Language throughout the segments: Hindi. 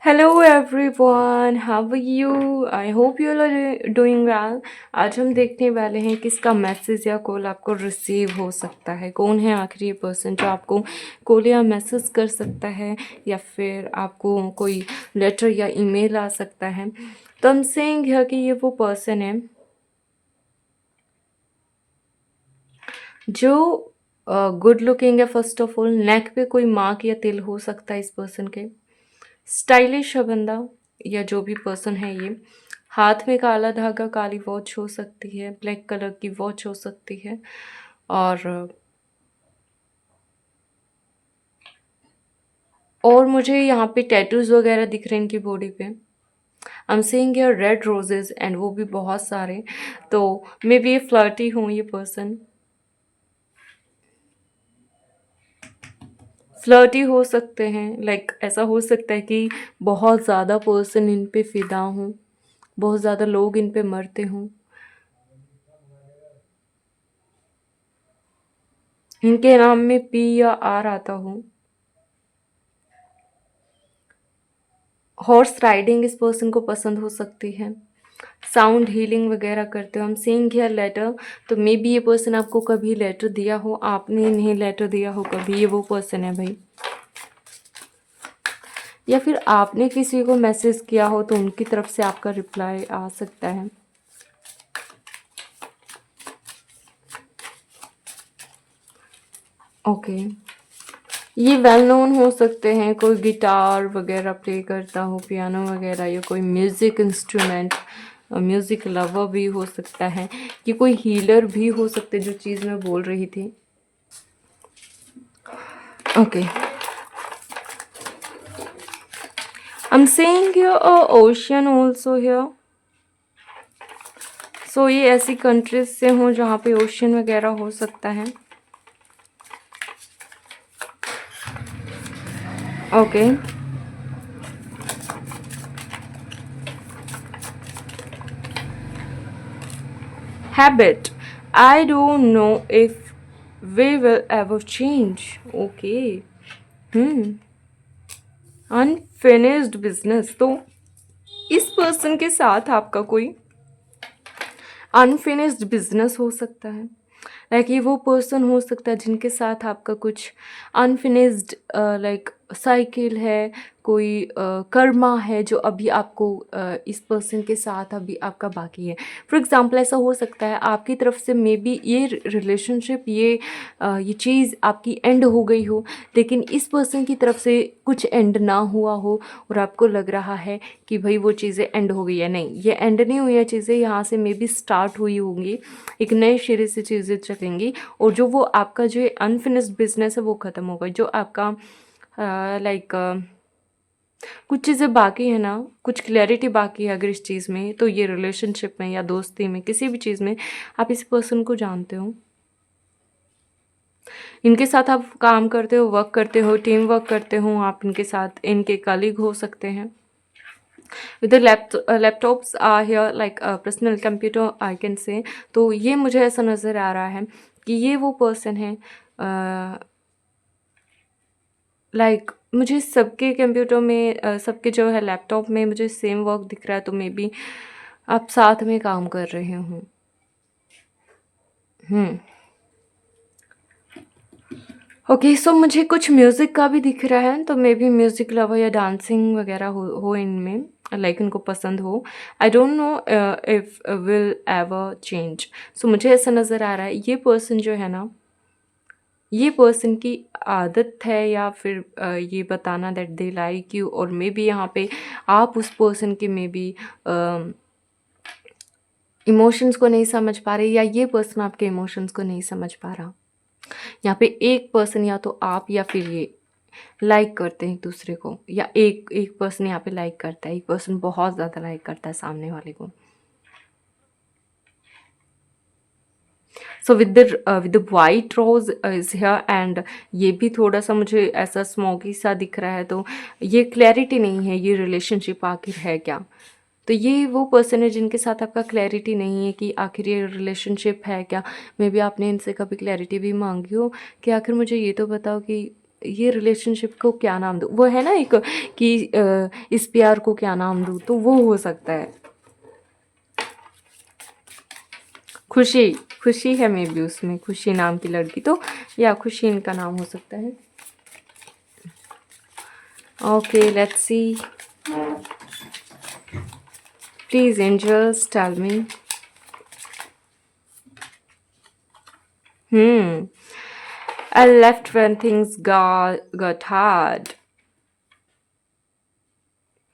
Hello everyone, how are you? I hope you are doing well. आज हम देखने वाले हैं किसका मैसेज या कॉल आपको रिसीव हो सकता है। कौन है आखिर ये पर्सन जो आपको कॉल या मैसेज कर सकता है, या फिर आपको कोई लेटर या ईमेल आ सकता है। तो हम सेइंग है कि ये वो पर्सन है जो गुड लुकिंग है। फर्स्ट ऑफ ऑल, नेक पे कोई मार्क या तिल हो सकता है इस पर्सन के। स्टाइलिश है बंदा, या जो भी पर्सन है ये। हाथ में काला धागा, काली वॉच हो सकती है, ब्लैक कलर की वॉच हो सकती है। और मुझे यहाँ पे टैटूज वगैरह दिख रहे हैं इनकी बॉडी पे। आई am seeing here red roses, and वो भी बहुत सारे। तो मे बी ये फ्लर्टी हूँ ये पर्सन। फ्लर्टी हो सकते हैं, लाइक ऐसा हो सकता है कि बहुत ज़्यादा पर्सन इन पे फिदा हूँ, बहुत ज़्यादा लोग इन पे मरते हों। इनके नाम में पी या आर आता हो। हॉर्स राइडिंग इस पर्सन को पसंद हो सकती है। साउंड हीलिंग वगैरह करते हो। हम सेइंग हियर लेटर। तो मे बी ये पर्सन आपको कभी लेटर दिया हो, आपने इन्हें लेटर दिया हो कभी। ये वो पर्सन है भाई। या फिर आपने किसी को मैसेज किया हो तो उनकी तरफ से आपका रिप्लाई आ सकता है। ओके, ये वेल नोन हो सकते हैं। कोई गिटार वगैरह प्ले करता हो, पियानो वगैरह, या कोई म्यूज़िक इंस्ट्रूमेंट। म्यूज़िक लवर भी हो सकता है। ये कोई हीलर भी हो सकते, जो चीज़ मैं बोल रही थी। Okay, I'm seeing here a ocean also here. So ये ऐसी कंट्रीज से हों जहाँ पे ओशन वगैरह हो सकता है। Okay, habit. I don't know if we will ever change. Okay. Unfinished business. तो इस पर्सन के साथ आपका कोई अनफिनिश्ड बिजनेस हो सकता है। लाइक ये वो पर्सन हो सकता है जिनके साथ आपका कुछ अनफिनिश्ड लाइक साइकिल है, कोई कर्मा है जो अभी आपको इस पर्सन के साथ अभी आपका बाकी है। फॉर एग्जांपल ऐसा हो सकता है आपकी तरफ से मे बी ये रिलेशनशिप, ये चीज़ आपकी एंड हो गई हो, लेकिन इस पर्सन की तरफ से कुछ एंड ना हुआ हो और आपको लग रहा है कि भाई वो चीज़ें एंड हो गई है। नहीं, ये एंड नहीं हुई है चीज़ें, यहाँ से मे बी स्टार्ट हुई होंगी, एक नए सिरे से चीज़ें चलेंगी। और जो वो आपका जो अनफिनिश्ड बिजनेस है वो ख़त्म होगा। जो आपका लाइक कुछ चीज़ें बाकी है ना, कुछ क्लैरिटी बाकी है अगर इस चीज़ में, तो ये रिलेशनशिप में या दोस्ती में, किसी भी चीज़ में आप इस पर्सन को जानते हो। इनके साथ आप काम करते हो, वर्क करते हो, टीम वर्क करते हो। आप इनके साथ इनके कलीग हो सकते हैं। With the laptops are here, like personal computer I can say. तो ये मुझे ऐसा नज़र आ रहा है कि ये वो पर्सन है। लाइक मुझे सबके कंप्यूटर में सबके जो है लैपटॉप में मुझे सेम वर्क दिख रहा है। तो मे बी आप साथ में काम कर रहे हों। ओके, सो मुझे कुछ म्यूज़िक का भी दिख रहा है। तो मे बी म्यूज़िक लवर या डांसिंग वगैरह हो इनमें, लाइक इनको पसंद हो। I don't know if will ever change. So मुझे ऐसा नज़र आ रहा है ये पर्सन जो है ना, ये पर्सन की आदत है, या फिर ये बताना दैट दे लाइक यू। और मे बी यहाँ पे आप उस पर्सन के मे बी इमोशंस को नहीं समझ पा रहे, या ये पर्सन आपके इमोशंस को नहीं समझ पा रहा। यहाँ पे एक पर्सन, या तो आप या फिर ये लाइक करते हैं एक दूसरे को, या एक एक पर्सन यहाँ पे लाइक करता है, एक पर्सन बहुत ज़्यादा लाइक करता है सामने वाले को। So with the white rose is here, and ये भी थोड़ा सा मुझे ऐसा स्मोकी सा दिख रहा है। तो ये क्लैरिटी नहीं है ये रिलेशनशिप आखिर है क्या। तो ये वो पर्सन है जिनके साथ आपका क्लैरिटी नहीं है कि आखिर ये रिलेशनशिप है क्या। मे बी आपने इनसे कभी क्लैरिटी भी मांगी हो कि आखिर मुझे ये तो बताओ कि ये रिलेशनशिप को क्या नाम दूँ? वो है ना एक कि इस प्यार को क्या नाम दूँ? तो वो हो सकता है। खुशी, खुशी है मे बी उसमें, खुशी नाम की लड़की, तो या खुशी इनका नाम हो सकता है। Okay, let's see. Please angels tell me. I left when things got hard.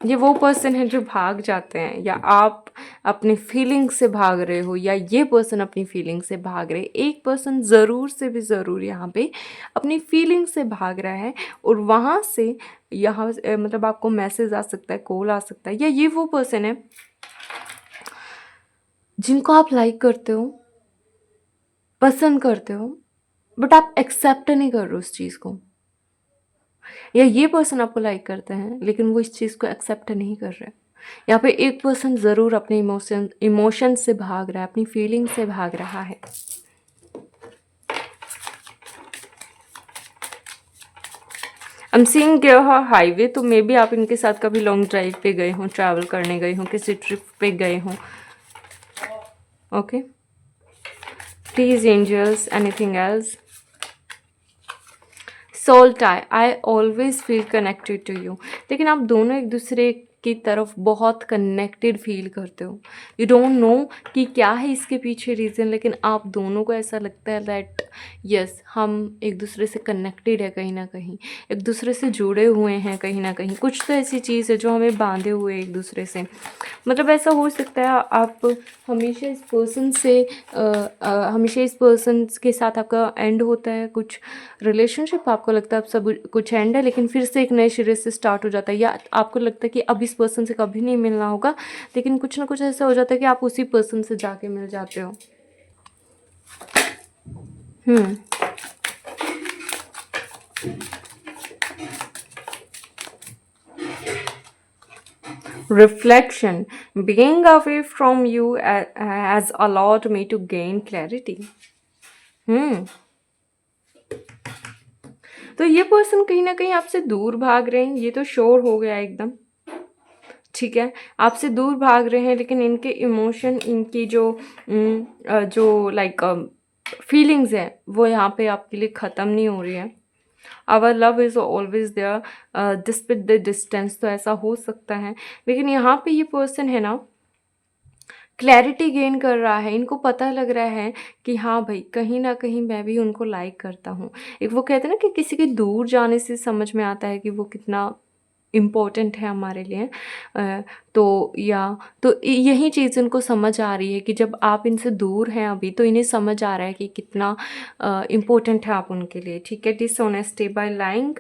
ये वो पर्सन है जो भाग जाते हैं, या आप अपनी फीलिंग से भाग रहे हो, या ये पर्सन अपनी फीलिंग से भाग रहे। एक पर्सन ज़रूर से भी ज़रूर यहाँ पे अपनी फीलिंग से भाग रहा है, और वहाँ से यहाँ मतलब आपको मैसेज आ सकता है, कॉल आ सकता है, या ये वो पर्सन है जिनको आप लाइक करते हो, पसंद करते हो, बट आप एक्सेप्ट नहीं कर रहे हो उस चीज़ को, या ये पर्सन आपको लाइक करते हैं लेकिन वो इस चीज़ को एक्सेप्ट नहीं कर रहे। यहाँ पे एक पर्सन ज़रूर अपने इमोशन से भाग रहा है, अपनी फीलिंग से भाग रहा है। आई एम सीइंग हाईवे, तो मे बी आप इनके साथ कभी लॉन्ग ड्राइव पे गए हों, ट्रैवल करने गए हों, किसी ट्रिप पे गए हों। Okay, please angels, anything else? Soul tie, I always feel connected to you. लेकिन आप दोनों एक दूसरे की तरफ बहुत कनेक्टेड फील करते हो। यू डोंट नो कि क्या है इसके पीछे रीज़न, लेकिन आप दोनों को ऐसा लगता है दैट यस, हम एक दूसरे से कनेक्टेड है, कहीं ना कहीं एक दूसरे से जुड़े हुए हैं, कहीं ना कहीं कुछ तो ऐसी चीज़ है जो हमें बांधे हुए है एक दूसरे से। मतलब ऐसा हो सकता है आप हमेशा इस पर्सन से हमेशा इस पर्सन के साथ आपका एंड होता है, कुछ रिलेशनशिप आपको लगता है अब सब कुछ एंड है, लेकिन फिर से एक नए सिरे से स्टार्ट हो जाता है, या आपको लगता है कि अब इस पर्सन से कभी नहीं मिलना होगा, लेकिन कुछ ना कुछ ऐसा हो जाता है कि आप उसी पर्सन से जाके मिल जाते हो। Reflection. Being away from you has allowed me to gain clarity. तो ये पर्सन कहीं ना कहीं आपसे दूर भाग रहे हैं, ये तो श्योर हो गया एकदम। ठीक है, आपसे दूर भाग रहे हैं, लेकिन इनके इमोशन, इनकी जो लाइक फीलिंग्स है, वो यहाँ पे आपके लिए ख़त्म नहीं हो रही है। Our love is always there despite the distance, तो ऐसा हो सकता है। लेकिन यहाँ पे ये पर्सन है ना, क्लैरिटी गेन कर रहा है, इनको पता लग रहा है कि हाँ भाई, कहीं ना कहीं मैं भी उनको लाइक करता हूँ। एक वो कहते हैं ना कि किसी के दूर जाने से समझ में आता है कि वो कितना इम्पोर्टेंट है हमारे लिए। तो यही चीज़ इनको समझ आ रही है कि जब आप इनसे दूर हैं अभी, तो इन्हें समझ आ रहा है कि कितना इम्पोर्टेंट है आप उनके लिए। ठीक है, डिसऑनेस्टी बाय लाइंग,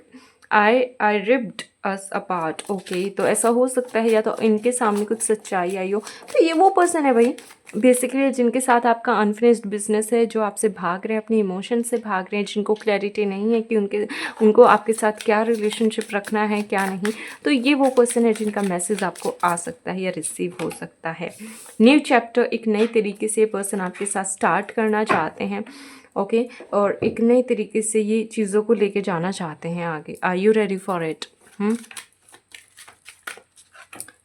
आई रिप्ड अस अपार्ट। ओके, तो ऐसा हो सकता है या तो इनके सामने कुछ सच्चाई आई हो। तो ये वो पर्सन है भाई बेसिकली जिनके साथ आपका अनफिनिश्ड बिजनेस है, जो आपसे भाग रहे हैं, अपने इमोशन से भाग रहे हैं, जिनको क्लैरिटी नहीं है कि उनको आपके साथ क्या रिलेशनशिप रखना है, क्या नहीं। तो ये वो पर्सन है जिनका मैसेज आपको आ सकता है या रिसीव हो सकता है। न्यू चैप्टर, एक नई तरीके से पर्सन आपके साथ स्टार्ट करना चाहते हैं। ओके, और एक नई तरीके से ये चीज़ों को लेके जाना चाहते हैं आगे। Are you ready for it?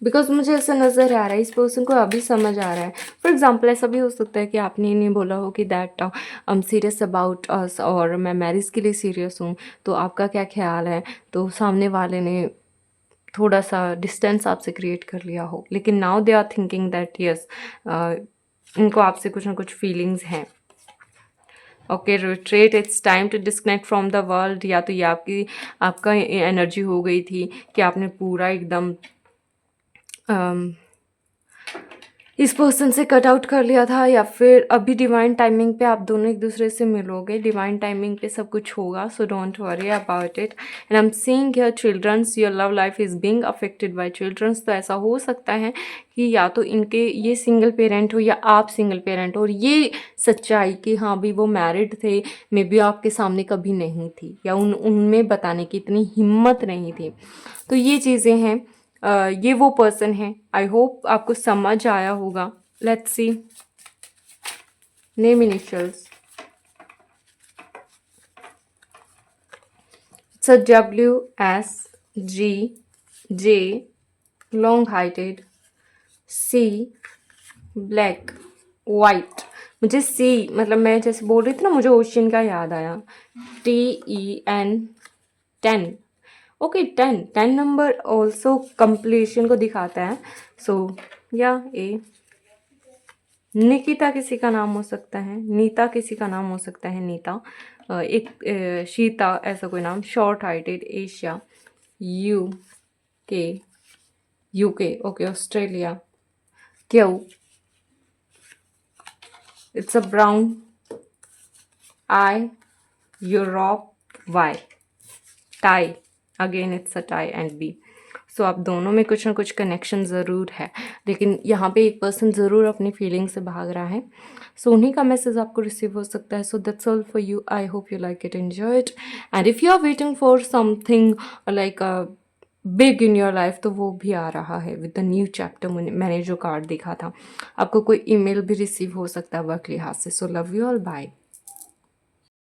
Because मुझे ऐसा नज़र आ रहा है, इस पर्सन को अभी समझ आ रहा है। फॉर एग्जाम्पल ऐसा भी हो सकता है कि आपने इन्हें बोला हो कि that I am serious about us, और मैं मैरिज के लिए सीरियस हूँ, तो आपका क्या ख्याल है। तो सामने वाले ने थोड़ा सा डिस्टेंस आपसे क्रिएट कर लिया हो, लेकिन now they are thinking that yes, इनको आपसे कुछ ना कुछ फीलिंग्स हैं। Okay, retreat, it's time to disconnect from the world. या तो ये आपका एनर्जी हो गई थी कि आपने पूरा एकदम इस पर्सन से कट आउट कर लिया था, या फिर अभी डिवाइन टाइमिंग पे आप दोनों एक दूसरे से मिलोगे। डिवाइन टाइमिंग पे सब कुछ होगा, so don't worry about it. And I am seeing here childrens, your love life is being affected by childrens. तो ऐसा हो सकता है कि या तो इनके ये सिंगल पेरेंट हो, या आप सिंगल पेरेंट हो, और ये सच्चाई कि हाँ भी वो मैरिड थे, मे बी आपके सामने कभी नहीं थी, या उनमें बताने की इतनी हिम्मत नहीं थी। तो ये चीज़ें हैं। ये वो पर्सन है। आई होप आपको समझ आया होगा। Let's see, name initials. So WSGJ, long heighted, C, black, white. मुझे सी मतलब मैं जैसे बोल रही थी ना, मुझे ओशियन का याद आया। TEN, 10। Okay, 10 number also completion को दिखाता है। सो या ए। निकिता किसी का नाम हो सकता है, नीता किसी का नाम हो सकता है, नीता। शीता ऐसा कोई नाम। Short heighted, Asia. UK, okay, Australia. Q, it's a brown. I, Europe. Y, tie, again it's a tie. And B, सो आप दोनों में कुछ ना कुछ कनेक्शन ज़रूर है, लेकिन यहाँ पे एक पर्सन ज़रूर अपनी फीलिंग से भाग रहा है। सो उन्हीं का मैसेज आपको रिसीव हो सकता है। So that's all for you. I hope you like it, enjoy it. And if you are waiting for something like big in your life, तो वो भी आ रहा है विद द न्यू चैप्टर। मैंने जो कार्ड देखा था, आपको कोई ईमेल भी रिसीव हो सकता है वर्क लिहाज से। So love you all, bye.